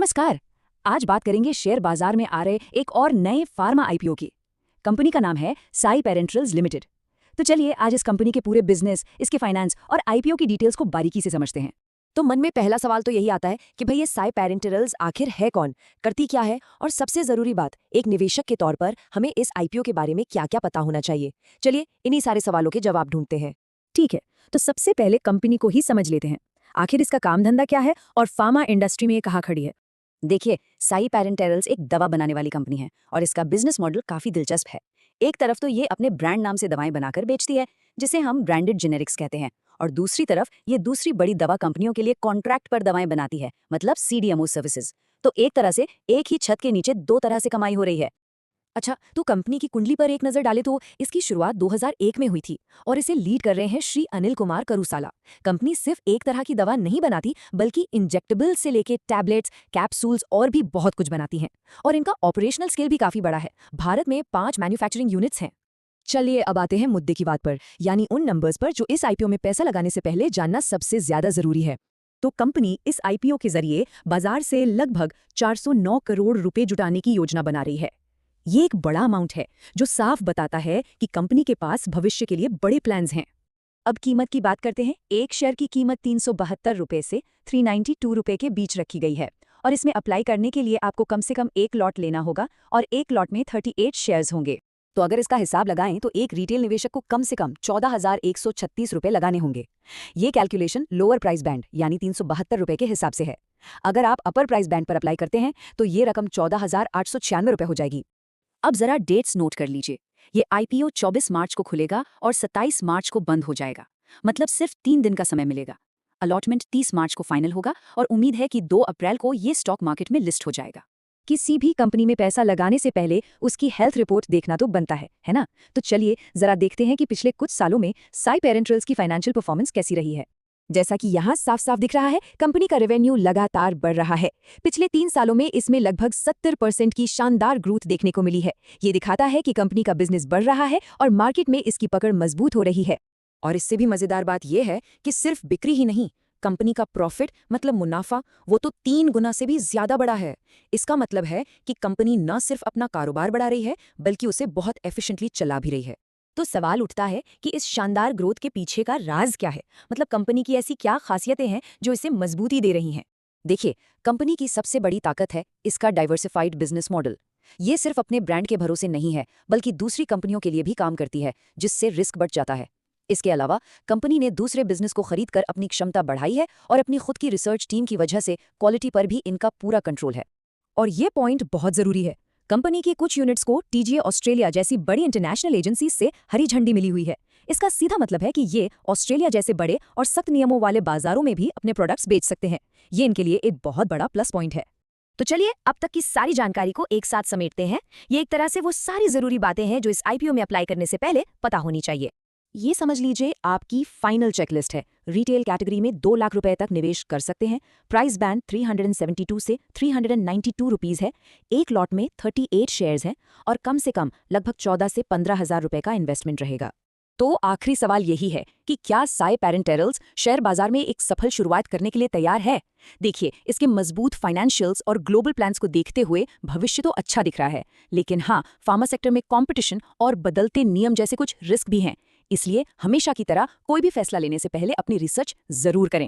नमस्कार। आज बात करेंगे शेयर बाजार में आ रहे एक और नए फार्मा आईपीओ की। कंपनी का नाम है साई पैरेंटल्स लिमिटेड। तो चलिए आज इस कंपनी के पूरे बिजनेस, इसके फाइनेंस और आईपीओ की डिटेल्स को बारीकी से समझते हैं। तो मन में पहला सवाल तो यही आता है कि भाई ये साई पैरेंटल्स आखिर है कौन, करती क्या है, और सबसे जरूरी बात, एक निवेशक के तौर पर हमें इस आईपीओ के बारे में क्या क्या पता होना चाहिए। चलिए इन्हीं सारे सवालों के जवाब ढूंढते हैं। ठीक है, तो सबसे पहले कंपनी को ही समझ लेते हैं। आखिर इसका काम धंधा क्या है और फार्मा इंडस्ट्री में ये कहाँ खड़ी है। देखिए, साई पैरेंटल्स एक दवा बनाने वाली कंपनी है और इसका बिजनेस मॉडल काफी दिलचस्प है। एक तरफ तो ये अपने ब्रांड नाम से दवाएं बनाकर बेचती है, जिसे हम ब्रांडेड जेनेरिक्स कहते हैं, और दूसरी तरफ ये दूसरी बड़ी दवा कंपनियों के लिए कॉन्ट्रैक्ट पर दवाएं बनाती है, मतलब सीडीएमओ सर्विसेज। तो एक तरह से एक ही छत के नीचे दो तरह से कमाई हो रही है। अच्छा, तो कंपनी की कुंडली पर एक नजर डाले तो इसकी शुरुआत 2001 में हुई थी और इसे लीड कर रहे हैं श्री अनिल कुमार करूसाला। कंपनी सिर्फ एक तरह की दवा नहीं बनाती, बल्कि इंजेक्टेबल से लेके टैबलेट्स, कैप्सूल्स और भी बहुत कुछ बनाती हैं। और इनका ऑपरेशनल स्केल भी काफी बड़ा है। भारत में 5 मैन्युफैक्चरिंग यूनिट्स हैं। चलिए अब आते हैं मुद्दे की बात पर, यानी उन नंबर्स पर जो इस आईपीओ में पैसा लगाने से पहले जानना सबसे ज्यादा जरूरी है। तो कंपनी इस आईपीओ के जरिए बाजार से लगभग 409 करोड़ रुपए जुटाने की योजना बना रही है। ये एक बड़ा अमाउंट है जो साफ बताता है कि कंपनी के पास भविष्य के लिए बड़े प्लान्स हैं। अब कीमत की बात करते हैं। एक शेयर की कीमत 372 रुपए से 392 रुपए के बीच रखी गई है, और इसमें अप्लाई करने के लिए आपको कम से कम एक लॉट लेना होगा और एक लॉट में 38 शेयर्स होंगे। तो अगर इसका हिसाब लगाएं तो एक रिटेल निवेशक को कम से कम 14,136 रुपए लगाने होंगे। ये कैलकुलेशन लोअर प्राइस बैंड यानी 372 रुपए के हिसाब से है। अगर आप अपर प्राइस बैंड पर अप्लाई करते हैं तो ये रकम 14,896 रुपए हो जाएगी। अब जरा डेट्स नोट कर लीजिए। ये आईपीओ 24 मार्च को खुलेगा और 27 मार्च को बंद हो जाएगा, मतलब सिर्फ 3 दिन का समय मिलेगा। अलॉटमेंट 30 मार्च को फाइनल होगा और उम्मीद है कि 2 अप्रैल को ये स्टॉक मार्केट में लिस्ट हो जाएगा। किसी भी कंपनी में पैसा लगाने से पहले उसकी हेल्थ रिपोर्ट देखना तो बनता है ना? तो चलिए जरा देखते हैं कि पिछले कुछ सालों में साई पैरेंटल्स की फाइनेंशियल परफॉर्मेंस कैसी रही है। जैसा कि यहाँ साफ साफ दिख रहा है, कंपनी का रेवेन्यू लगातार बढ़ रहा है। पिछले 3 सालों में इसमें लगभग 70% की शानदार ग्रोथ देखने को मिली है। ये दिखाता है कि कंपनी का बिजनेस बढ़ रहा है और मार्केट में इसकी पकड़ मजबूत हो रही है। और इससे भी मजेदार बात यह है कि सिर्फ बिक्री ही नहीं, कंपनी का प्रॉफिट मतलब मुनाफा, वो तो 3 गुना से भी ज्यादा बड़ा है। इसका मतलब है कि कंपनी न सिर्फ अपना कारोबार बढ़ा रही है, बल्कि उसे बहुत एफिशिएंटली चला भी रही है। तो सवाल उठता है कि इस शानदार ग्रोथ के पीछे का राज क्या है, मतलब कंपनी की ऐसी क्या खासियतें हैं जो इसे मजबूती दे रही हैं। देखिए, कंपनी की सबसे बड़ी ताकत है इसका डाइवर्सिफाइड बिजनेस मॉडल। ये सिर्फ अपने ब्रांड के भरोसे नहीं है, बल्कि दूसरी कंपनियों के लिए भी काम करती है, जिससे रिस्क बढ़ जाता है। इसके अलावा कंपनी ने दूसरे बिजनेस को खरीदकर अपनी क्षमता बढ़ाई है और अपनी खुद की रिसर्च टीम की वजह से क्वालिटी पर भी इनका पूरा कंट्रोल है। और ये पॉइंट बहुत जरूरी है। कंपनी की कुछ यूनिट्स को टीजीए ऑस्ट्रेलिया जैसी बड़ी इंटरनेशनल एजेंसी से हरी झंडी मिली हुई है। इसका सीधा मतलब है कि ये ऑस्ट्रेलिया जैसे बड़े और सख्त नियमों वाले बाजारों में भी अपने प्रोडक्ट्स बेच सकते हैं। ये इनके लिए एक बहुत बड़ा प्लस पॉइंट है। तो चलिए अब तक की सारी जानकारी को एक साथ समेटते हैं। ये एक तरह से वो सारी जरूरी बातें हैं जो इस आईपीओ में अप्लाई करने से पहले पता होनी चाहिए। ये समझ लीजिए आपकी फाइनल चेकलिस्ट है। रिटेल कैटेगरी में 2 लाख रुपए तक निवेश कर सकते हैं। प्राइस बैंड 372 से 392 रुपीज है। एक लॉट में 38 शेयर्स हैं और कम से कम लगभग 14 से 15,000 रुपए का इन्वेस्टमेंट रहेगा। तो आखिरी सवाल यही है कि क्या साई पैरेंटल्स शेयर बाजार में एक सफल शुरुआत करने के लिए तैयार है? देखिए, इसके मजबूत फाइनेंशियल्स और ग्लोबल प्लान्स को देखते हुए भविष्य तो अच्छा दिख रहा है, लेकिन हाँ, फार्मा सेक्टर में कंपटीशन और बदलते नियम जैसे कुछ रिस्क भी हैं। इसलिए हमेशा की तरह कोई भी फैसला लेने से पहले अपनी रिसर्च जरूर करें।